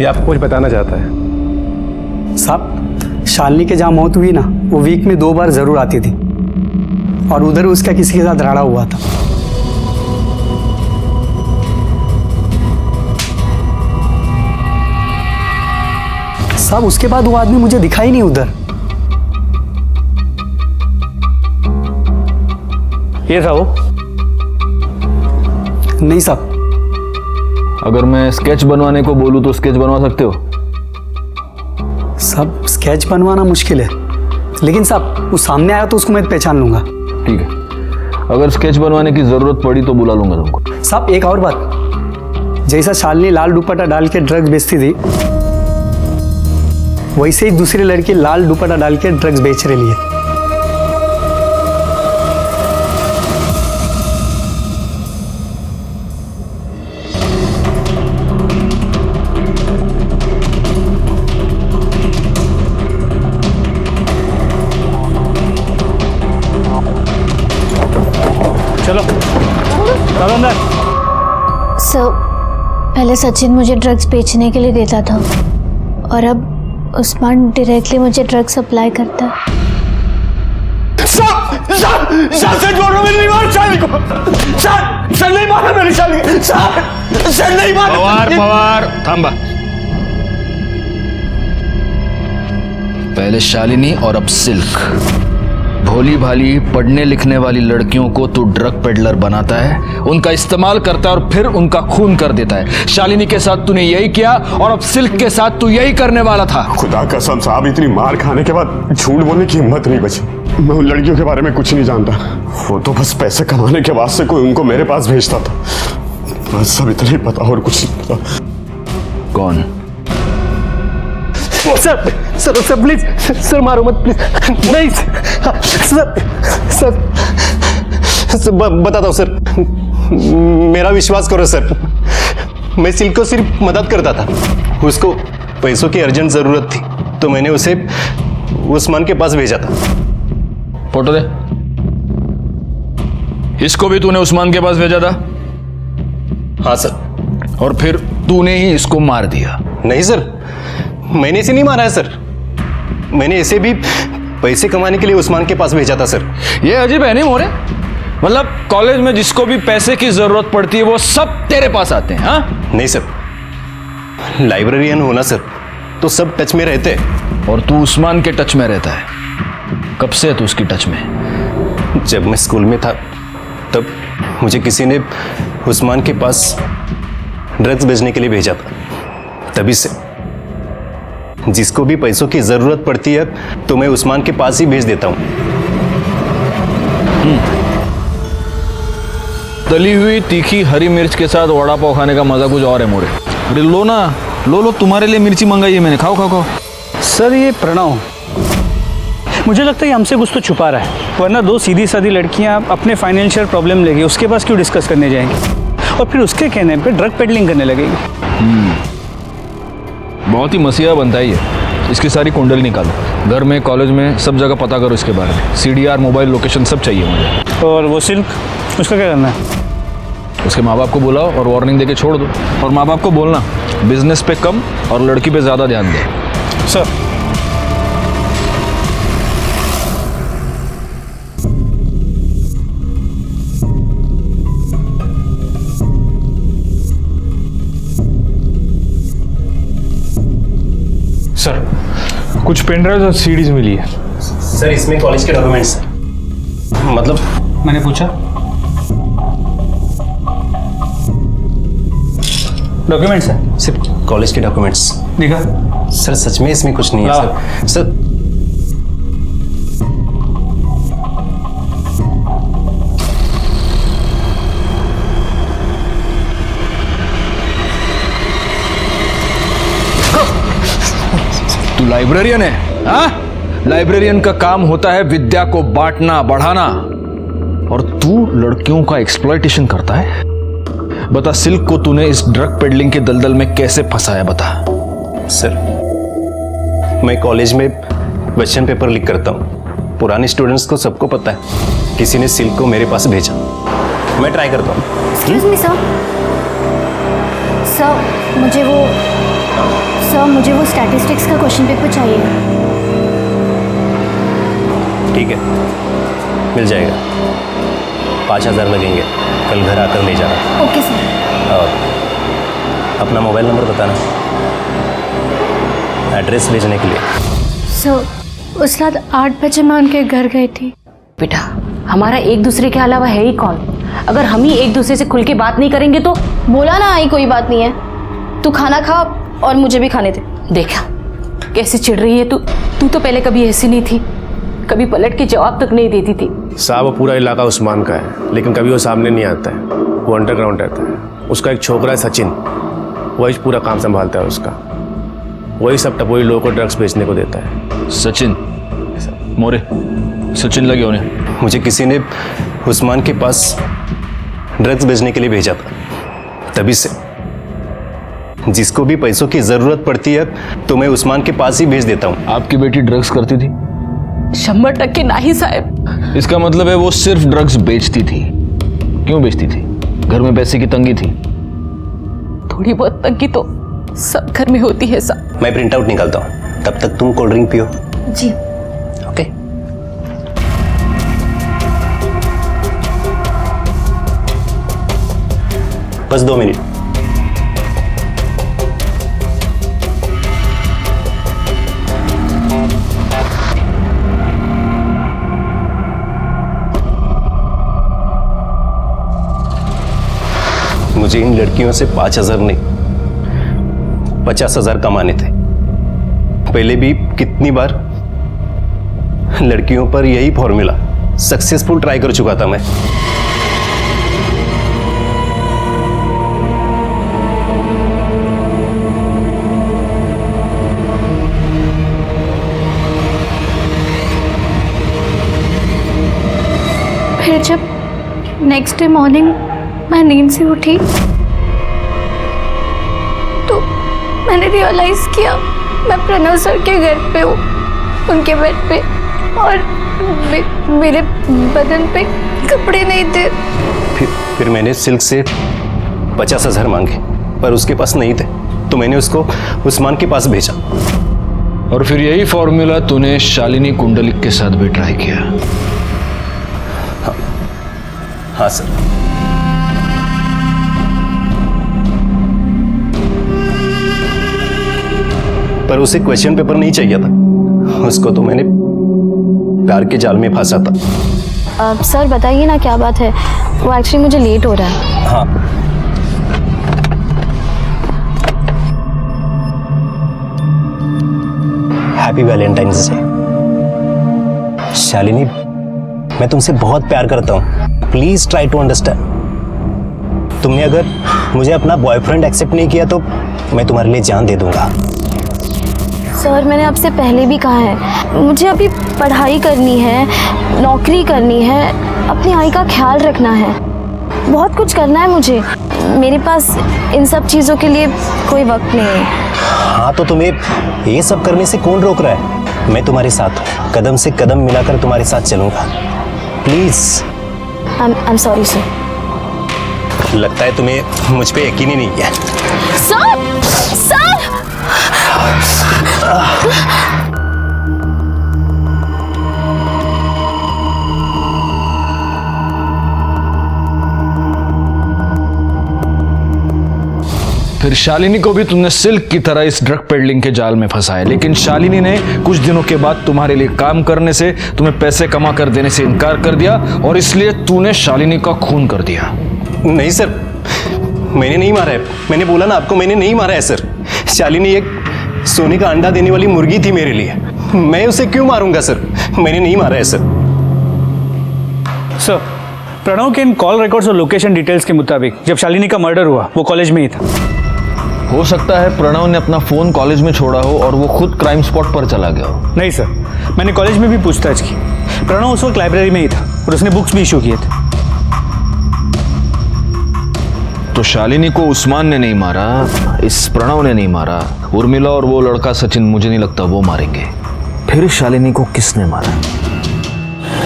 ये आपको कुछ बताना चाहता है। साहब शालिनी के जहाँ मौत हुई ना, वो वीक में 2 बार जरूर आती थी और उधर उसका किसी के साथ राड़ा हुआ था। साहब उसके बाद वो आदमी मुझे दिखाई नहीं उधर। ये था वो? नहीं साहब। अगर मैं स्केच बनवाने को बोलूं तो स्केच बनवा सकते हो? साहब स्केच बनवाना मुश्किल है, लेकिन साहब वो सामने आया तो उसको मैं पहचान लूंगा। ठीक है, अगर स्केच बनवाने की जरूरत पड़ी तो बुला लूंगा तुमको। साहब एक और बात, जैसा शालिनी लाल दुपट्टा डाल के ड्रग्स बेचती थी, वैसे ही दूसरी लड़की लाल दुपट्टा डाल के ड्रग्स बेच रही है। चलो चलो अंदर। सर पहले सचिन मुझे ड्रग्स बेचने के लिए देता था और अब उस्मान डायरेक्टली मुझे ड्रग्स सप्लाई करता है। सर जोड़ रहा मेरी मार शालिनी को। सर नहीं मारा मेरी शालिनी। सर नहीं मारा। पवार थांबा। पहले शालिनी और अब सिल्क। भोली भाली पढ़ने लिखने वाली लड़कियों को तू ड्रग पेडलर बनाता है, उनका इस्तेमाल करता है और फिर उनका खून कर देता है। शालिनी के साथ तूने यही किया और अब सिल्क के साथ तू यही करने वाला था। खुदा कसम साहब, इतनी मार खाने के बाद झूठ बोलने की हिम्मत नहीं बची। मैं उन लड़कियों के बारे में कुछ नहीं जानता, वो तो बस पैसे कमाने के वास्ते कोई उनको मेरे पास भेजता था, बस सब इतना ही पता और कुछ नहीं पता। कौन? Sir sir sir please sir मारो मत प्लीज। नहीं सर सर बताता हूँ सर, मेरा विश्वास करो सर, मैं सिल्क को सिर्फ मदद करता था। उसको पैसों की अर्जेंट जरूरत थी तो मैंने उसे उस्मान के पास भेजा था। फोटो दे। इसको भी तूने उस्मान के पास भेजा था? हाँ सर। और फिर तूने ही इसको मार दिया? नहीं सर, मैंने इसे नहीं मारा है सर, मैंने इसे भी पैसे कमाने के लिए उस्मान के पास भेजा था सर। ये अजीब है नहीं मोरे? मतलब कॉलेज में जिसको भी पैसे की जरूरत पड़ती है वो सब तेरे पास आते हैं? हाँ नहीं सर, लाइब्रेरियन होना सर तो सब टच में रहते हैं। और तू उस्मान के टच में रहता है? कब से है तू उसकी टच में? जब मैं स्कूल में था तब मुझे किसी ने उस्मान के पास ड्रग्स बेचने के लिए भेजा था। तभी से जिसको भी पैसों की जरूरत पड़ती है तो मैं उस्मान के पास ही भेज देता हूं। तली हुई तीखी हरी मिर्च के साथ वड़ा पाव खाने का मजा कुछ और है मोरे। अरे लो ना, लो तुम्हारे लिए मिर्ची मंगाई है मैंने, खाओ खाओ खाओ। सर ये प्रणव, मुझे लगता है ये हमसे कुछ तो छुपा रहा है, वरना दो सीधी सादी लड़कियां अपने फाइनेंशियल प्रॉब्लम लेके उसके पास क्यों डिस्कस करने जाएंगी और फिर उसके कहने पे ड्रग पेडलिंग करने लगेगी। बहुत ही मसीहा बनता है ये। इसकी सारी कुंडली निकालो, घर में कॉलेज में सब जगह पता करो इसके बारे में। CDR मोबाइल लोकेशन सब चाहिए मुझे। और वो सिल्क, उसका क्या करना है? उसके माँ बाप को बुलाओ और वार्निंग देके छोड़ दो। और माँ बाप को बोलना बिजनेस पे कम और लड़की पे ज़्यादा ध्यान दे। सर सर कुछ पेन ड्राइव और सीडीज मिली है। सर इसमें कॉलेज के डॉक्यूमेंट्स हैं। मतलब मैंने पूछा डॉक्यूमेंट्स है? सिर्फ कॉलेज के डॉक्यूमेंट्स। दिखा। सर सच में इसमें कुछ नहीं है सर। सर तू लाइब्रेरियन है? हाँ, लाइब्रेरियन का काम होता है विद्या को बांटना बढ़ाना, और तू लड़कियों का एक्सप्लॉयटेशन करता है। बता, सिल्क को तूने इस ड्रग पेडलिंग के दलदल में कैसे फंसाया, बता। सर मैं कॉलेज में क्वेश्चन पेपर लीक करता हूँ, पुराने स्टूडेंट्स को सबको पता है। किसी ने सिल्क को मेरे पास भेजा, मैं ट्राई करता हूँ। एक्सक्यूज मी सर, मुझे वो स्टैटिस्टिक्स का क्वेश्चन पेपर चाहिए। ठीक है, मिल जाएगा। 5,000 लगेंगे, कल घर आकर ले जाना। Okay sir. और अपना मोबाइल नंबर बताना, एड्रेस भेजने के लिए। सर उस रात 8 बजे मैं उनके घर गई थी। बेटा हमारा एक दूसरे के अलावा है ही कौन? अगर हम ही एक दूसरे से खुल के बात नहीं करेंगे तो? बोला ना, आई कोई बात नहीं है। तू खाना खा और मुझे भी खाने दे। देखा कैसे चिढ़ रही है तू तो पहले कभी ऐसी नहीं थी, कभी पलट के जवाब तक नहीं देती थी। साहब पूरा इलाका उस्मान का है, लेकिन कभी वो सामने नहीं आता है, वो अंडरग्राउंड रहता है। उसका एक छोकरा है सचिन, वही पूरा काम संभालता है उसका। वही सब टपोरी लोगों को ड्रग्स बेचने को देता है। सचिन मोरे, सचिन लगे उन्हें। मुझे किसी ने उस्मान के पास ड्रग्स बेचने के लिए भेजा था। तभी से जिसको भी पैसों की जरूरत पड़ती है तो मैं उस्मान के पास ही भेज देता हूँ। आपकी बेटी ड्रग्स करती थी? 100% नहीं साहब। इसका मतलब है वो सिर्फ ड्रग्स बेचती थी। क्यों बेचती थी? घर में पैसे की तंगी थी? थोड़ी बहुत तंगी तो सब घर में होती है साहब। मैं प्रिंट आउट निकालता हूँ, तब तक तुम कोल्ड ड्रिंक पियो। जी ओके। बस 2 मिनट। मुझे इन लड़कियों से 5,000 नहीं 50,000 कमाने थे। पहले भी कितनी बार लड़कियों पर यही फॉर्मूला सक्सेसफुल ट्राई कर चुका था मैं। फिर जब नेक्स्ट डे मॉर्निंग मैं नींद से उठी तो मैंने रियलाइज़ किया मैं प्रणव सर के घर पे हूँ, उनके बेड पे, और मेरे बदन पे कपड़े नहीं थे। फिर मैंने सिल्क से 50,000 मांगे, पर उसके पास नहीं थे, तो मैंने उसको उस्मान के पास भेजा। और फिर यही फॉर्मूला तूने शालिनी कुंडलिक के साथ भी ट्राई किया? हाँ सर। पर उसे क्वेश्चन पेपर नहीं चाहिए था, उसको तो मैंने प्यार के जाल में फंसा था। सर बताइए ना क्या बात है, वो एक्चुअली मुझे लेट हो रहा है। हाँ, हैप्पी वैलेंटाइंस डे। शालिनी, मैं तुमसे बहुत प्यार करता हूँ, प्लीज ट्राई टू अंडरस्टैंड। तुमने अगर मुझे अपना बॉयफ्रेंड एक्सेप्ट नहीं किया तो मैं तुम्हारे लिए जान दे दूंगा। सर मैंने आपसे पहले भी कहा है, मुझे अभी पढ़ाई करनी है, नौकरी करनी है, अपनी आई का ख्याल रखना है, बहुत कुछ करना है मुझे। मेरे पास इन सब चीज़ों के लिए कोई वक्त नहीं है। हाँ, तो तुम्हें ये सब करने से कौन रोक रहा है? मैं तुम्हारे साथ हूँ, कदम से कदम मिलाकर तुम्हारे साथ चलूंगा। Please. I am sorry sir. लगता है तुम्हें मुझ पे यकीन ही नहीं है। सर! सर! फिर शालिनी को भी तुमने सिल्क की तरह इस ड्रग पेडलिंग के जाल में फंसाया, लेकिन शालिनी ने कुछ दिनों के बाद तुम्हारे लिए काम करने से, तुम्हें पैसे कमा कर देने से इनकार कर दिया, और इसलिए तूने शालिनी का खून कर दिया। नहीं सर, मैंने नहीं मारा है। मैंने बोला ना आपको, मैंने नहीं मारा है सर। शालिनी एक सोने का अंडा देने वाली मुर्गी थी मेरे लिए, मैं उसे क्यों मारूंगा सर? मैंने नहीं मारा है सर। सर, प्रणव के इन कॉल रिकॉर्ड्स और लोकेशन डिटेल्स के मुताबिक जब शालिनी का मर्डर हुआ वो कॉलेज में ही था। हो सकता है प्रणव ने अपना फोन कॉलेज में छोड़ा हो और वो खुद क्राइम स्पॉट पर चला गया हो। नहीं सर, मैंने कॉलेज में भी पूछताछ की, प्रणव उस वक्त लाइब्रेरी में ही था और उसने बुक्स भी इशू किए थे। तो शालिनी को उस्मान ने नहीं मारा, इस प्रणव ने नहीं मारा, उर्मिला और वो लड़का सचिन मुझे नहीं लगता वो मारेंगे। फिर शालिनी को किसने मारा?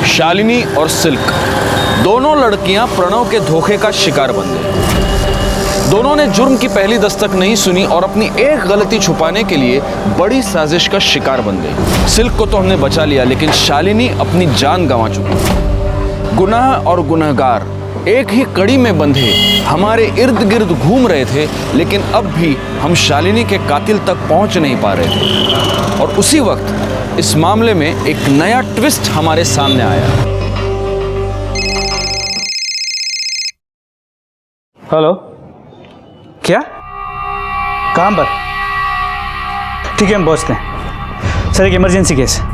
शालिनी और सिल्क दोनों लड़कियां प्रणव के धोखे का शिकार बन गई। दोनों ने जुर्म की पहली दस्तक नहीं सुनी और अपनी एक गलती छुपाने के लिए बड़ी साजिश का शिकार बन गई। सिल्क को तो हमने बचा लिया, लेकिन शालिनी अपनी जान गंवा चुकी। गुनाह और गुनहगार एक ही कड़ी में बंधे हमारे इर्द गिर्द घूम रहे थे, लेकिन अब भी हम शालिनी के कातिल तक पहुंच नहीं पा रहे थे। और उसी वक्त इस मामले में एक नया ट्विस्ट हमारे सामने आया। हेलो, क्या? कहाँ पर? ठीक है, हम पहुँचते हैं। सर, एक इमरजेंसी केस है।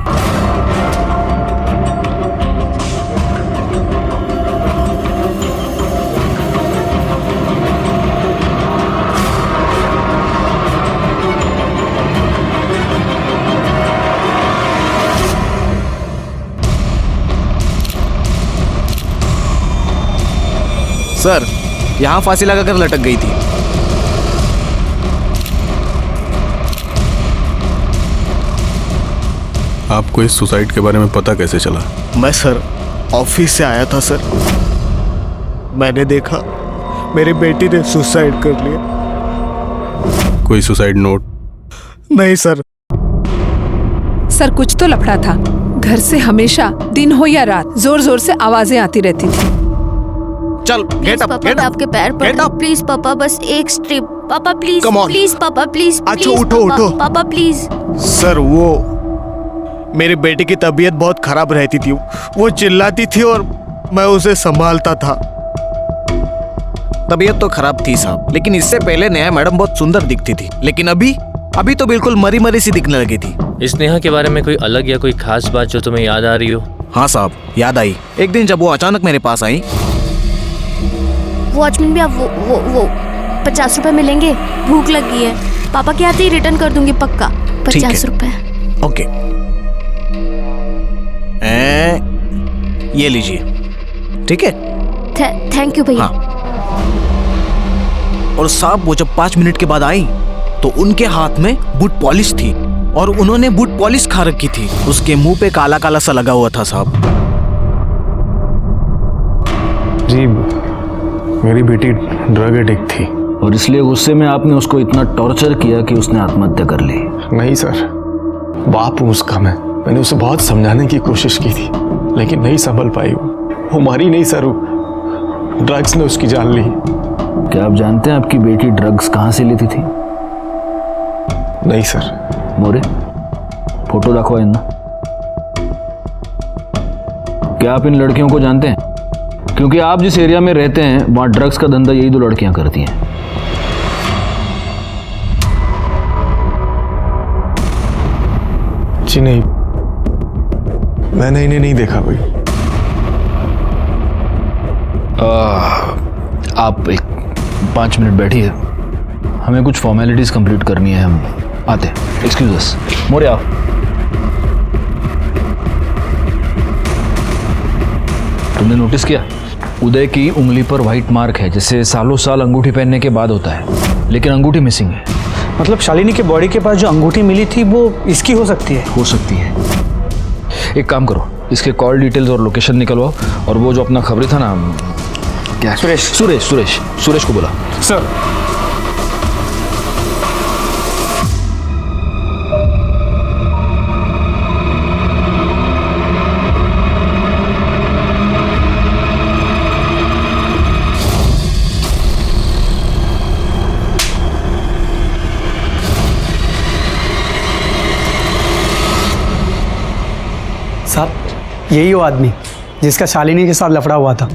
सर, यहाँ फांसी लगाकर लटक गई थी। आपको इस सुसाइड के बारे में पता कैसे चला? मैं सर ऑफिस से आया था सर, मैंने देखा मेरी बेटी ने सुसाइड कर लिया। कोई सुसाइड नोट? नहीं सर। सर, कुछ तो लफड़ा था। घर से हमेशा दिन हो या रात जोर जोर से आवाजें आती रहती थी। चल, गेट अप, पापा, मैं आपके पैर पड़ प्लीज पापा, बस एक स्ट्रिप पापा, प्लीज प्लीज पापा, प्लीज अच्छा, उठो उठो पापा प्लीज। सर, वो मेरी बेटी की तबीयत बहुत खराब रहती थी, वो चिल्लाती थी और मैं उसे संभालता था। तबीयत तो खराब थी साहब, लेकिन इससे पहले नेहा मैडम बहुत सुंदर दिखती थी, लेकिन अभी तो बिल्कुल मरी मरी सी दिखने लगी थी। इस नेहा के बारे में कोई अलग या कोई खास बात जो तुम्हें याद आ रही हो? हाँ साहब, याद आई। एक दिन जब वो अचानक मेरे पास आई। वॉचमैन भी, आप वो 50 रुपए मिलेंगे, भूख लगी है। पापा के आते ही रिटर्न कर दूंगी पक्का। 50 रुपए। ओके, ये लीजिए। ठीक है, थैंक यू भैया। और साहब वो जब 5 मिनट के बाद आई तो उनके हाथ में बूट पॉलिश थी और उन्होंने बूट पॉलिश खा रखी थी। उसके मुंह पे काला काला सा लगा हुआ था साहब। जी मेरी बेटी ड्रग एडिक्ट थी और इसलिए गुस्से में आपने उसको इतना टॉर्चर किया कि उसने आत्महत्या कर ली। नहीं सर, बाप हूँ उसका मैंने उसे बहुत समझाने की कोशिश की थी लेकिन नहीं संभल पाई। वो मारी नहीं सर, ड्रग्स ने उसकी जान ली। क्या आप जानते हैं आपकी बेटी ड्रग्स कहाँ से लेती थी? नहीं सर। मोरे फोटो रखो इन्ना। क्या आप इन लड़कियों को जानते हैं? क्योंकि आप जिस एरिया में रहते हैं वहां ड्रग्स का धंधा यही 2 लड़कियां करती हैं। जी नहीं, मैंने इन्हें नहीं देखा कोई। आप एक 5 मिनट बैठिए, हमें कुछ फॉर्मेलिटीज कंप्लीट करनी है, हम आते हैं। एक्सक्यूज अस। मोरे आओ। तुमने नोटिस किया उदय की उंगली पर व्हाइट मार्क है, जैसे सालों साल अंगूठी पहनने के बाद होता है, लेकिन अंगूठी मिसिंग है। मतलब शालिनी के बॉडी के पास जो अंगूठी मिली थी वो इसकी हो सकती है? हो सकती है। एक काम करो, इसके कॉल डिटेल्स और लोकेशन निकलवाओ और वो जो अपना खबरी था ना, क्या सुरेश को बोला। सर। साहब यही वो आदमी जिसका शालिनी के साथ लफड़ा हुआ था।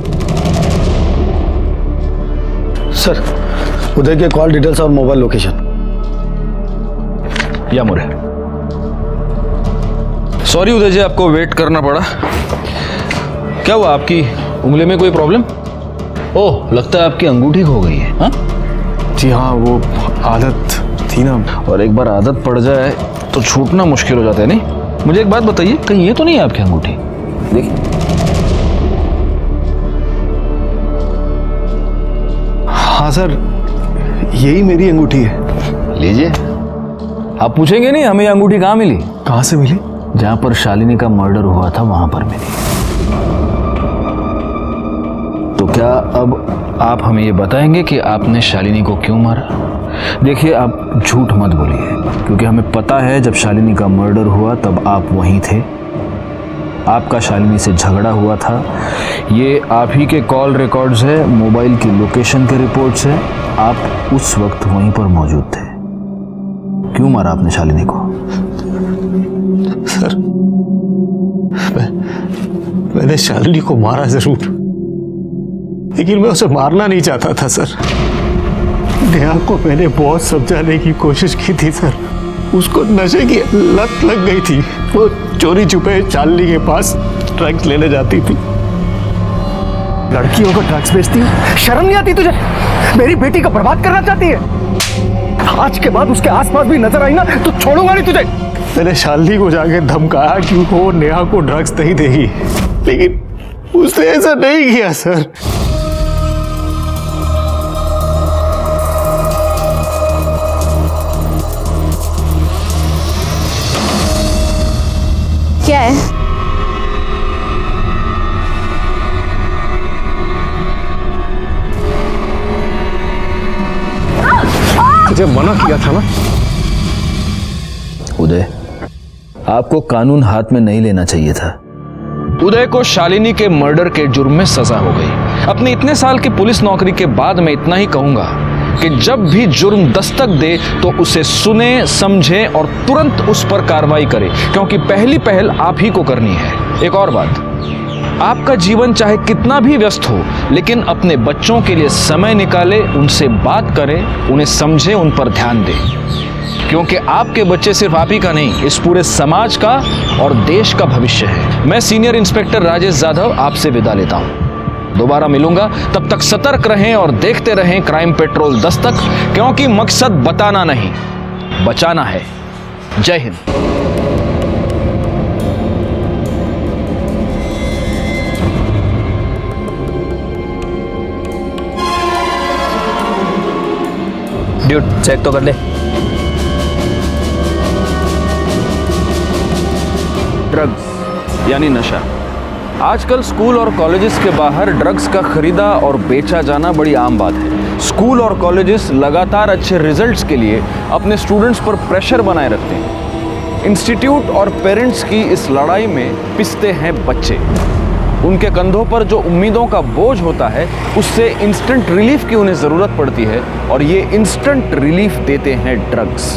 सर उदय के कॉल डिटेल्स और मोबाइल लोकेशन। या मोरे। सॉरी उदय जी, आपको वेट करना पड़ा। क्या हुआ, आपकी उंगली में कोई प्रॉब्लम? ओह, लगता है आपकी अंगूठी खो गई है। हाँ जी हाँ, वो आदत थी ना, और एक बार आदत पड़ जाए तो छूटना मुश्किल हो जाता है। नहीं, मुझे एक बात बताइए, कहीं ये तो नहीं है आपकी अंगूठी? देखिए। हाँ सर, यही मेरी अंगूठी है। लीजिए। आप पूछेंगे नहीं हमें ये अंगूठी कहाँ मिली? कहाँ से मिली? जहाँ पर शालिनी का मर्डर हुआ था वहां पर मिली। तो क्या अब आप हमें ये बताएंगे कि आपने शालिनी को क्यों मारा? देखिए, आप झूठ मत बोलिए, क्योंकि हमें पता है जब शालिनी का मर्डर हुआ तब आप वहीं थे। आपका शालिनी से झगड़ा हुआ था। ये आप ही के कॉल रिकॉर्ड्स है, मोबाइल की लोकेशन के रिपोर्ट्स है। आप उस वक्त वहीं पर मौजूद थे। क्यों मारा आपने शालिनी को? सर, मैंने शालिनी को मारा जरूर, लेकिन मैं उसे मारना नहीं चाहता था सर। नेहा को मैंने बहुत समझाने की कोशिश की थी सर। उसको नशे की लत लग गई थी। वो चोरी छुपे शालिनी के पास ड्रग्स लेने जाती थी। लड़कियों को ड्रग्स बेचती है, शर्म नहीं आती तुझे? मेरी बेटी को बर्बाद करना चाहती है। आज के बाद उसके आसपास भी नजर आई ना तो छोड़ूंगा नहीं तुझे। मैंने शालिनी को जाके धमकाया कि वो नेहा को ड्रग्स नहीं देगी, लेकिन उसने ऐसा नहीं किया सर। क्या है? तुझे मना किया था ना। उदय, आपको कानून हाथ में नहीं लेना चाहिए था। उदय को शालिनी के मर्डर के जुर्म में सजा हो गई। अपने इतने साल की पुलिस नौकरी के बाद मैं इतना ही कहूंगा कि जब भी जुर्म दस्तक दे तो उसे सुने, समझे और तुरंत उस पर कार्रवाई करे, क्योंकि पहली पहल आप ही को करनी है। एक और बात, आपका जीवन चाहे कितना भी व्यस्त हो, लेकिन अपने बच्चों के लिए समय निकाले, उनसे बात करें, उन्हें समझे, उन पर ध्यान दें, क्योंकि आपके बच्चे सिर्फ आप ही का नहीं, इस पूरे समाज का और देश का भविष्य है। मैं सीनियर इंस्पेक्टर राजेश जाधव आपसे विदा लेता हूं। दोबारा मिलूंगा, तब तक सतर्क रहें और देखते रहें क्राइम पेट्रोल दस्तक, क्योंकि मकसद बताना नहीं, बचाना है। जय हिंद। ड्यूड चेक तो कर ले। ड्रग्स यानी नशा। आजकल स्कूल और कॉलेजेस के बाहर ड्रग्स का खरीदा और बेचा जाना बड़ी आम बात है। स्कूल और कॉलेजेस लगातार अच्छे रिजल्ट्स के लिए अपने स्टूडेंट्स पर प्रेशर बनाए रखते हैं। इंस्टीट्यूट और पेरेंट्स की इस लड़ाई में पिसते हैं बच्चे। उनके कंधों पर जो उम्मीदों का बोझ होता है उससे इंस्टेंट रिलीफ की उन्हें ज़रूरत पड़ती है, और ये इंस्टेंट रिलीफ देते हैं ड्रग्स।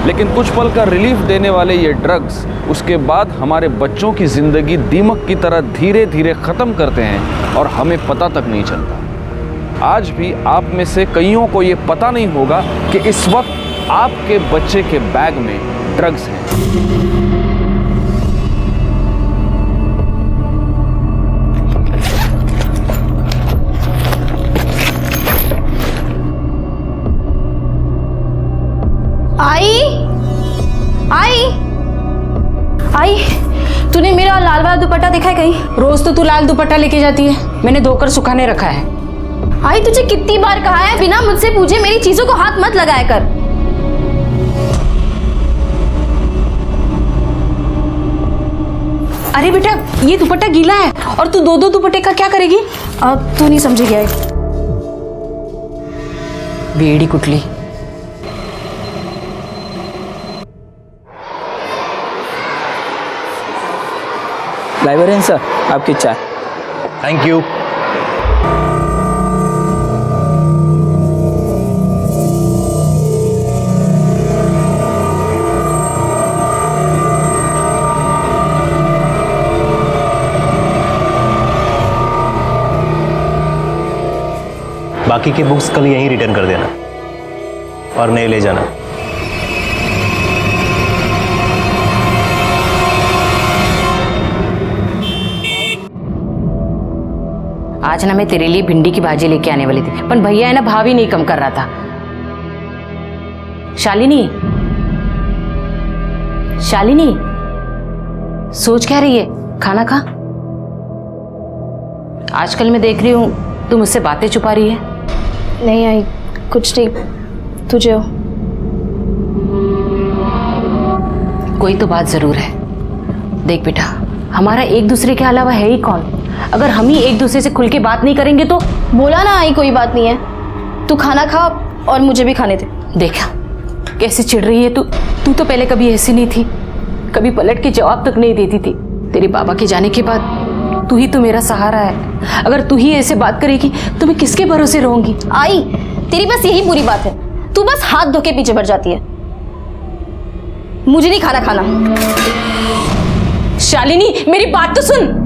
लेकिन कुछ पल का रिलीफ देने वाले ये ड्रग्स उसके बाद हमारे बच्चों की ज़िंदगी दीमक की तरह धीरे धीरे ख़त्म करते हैं और हमें पता तक नहीं चलता। आज भी आप में से कईयों को ये पता नहीं होगा कि इस वक्त आपके बच्चे के बैग में ड्रग्स हैं। आई, तूने मेरा लाल वाला दुपट्टा देखा है कहीं? रोज तो तू लाल दुपट्टा लेके जाती है, मैंने धोकर सुखाने रखा है। आई, तुझे कितनी बार कहा है बिना मुझसे पूछे मेरी चीजों को हाथ मत लगाया कर। अरे बेटा, ये दुपट्टा गीला है और तू दो दुपट्टे का क्या करेगी? तू नहीं समझेगी आई। बेड़ी कुटली। लाइब्रेरियन सर, आपकी चाय। Thank you. बाकी के बुक्स कल यहीं रिटर्न कर देना और नए ले जाना। आज ना मैं तेरे लिए भिंडी की भाजी लेके आने वाली थी, पर भैया है ना भाव ही नहीं कम कर रहा था। शालिनी, शालिनी, सोच क्या रही है? खाना खा। आजकल मैं देख रही हूँ तू मुझसे बातें छुपा रही है। नहीं आई, कुछ नहीं, तुझे हो। कोई तो बात जरूर है। देख बेटा, हमारा एक दूसरे के अलावा है ही कौन? अगर हम ही एक दूसरे से खुल के बात नहीं करेंगे तो। बोला ना आई, कोई बात नहीं है। तू खाना खा और मुझे भी खाने दे। देखा कैसे चिढ़ रही है तू। तू तो पहले कभी ऐसी नहीं थी, कभी पलट के जवाब तक नहीं देती थी। तेरे बाबा के जाने के बाद तू ही तो मेरा सहारा है। अगर तू ही ऐसे बात करेगी तो मैं किसके भरोसे रहूंगी? आई, तेरी बस यही पूरी बात है, तू बस हाथ धो के पीछे बढ़ जाती है। मुझे नहीं खाना खाना। शालिनी, मेरी बात तो सुन।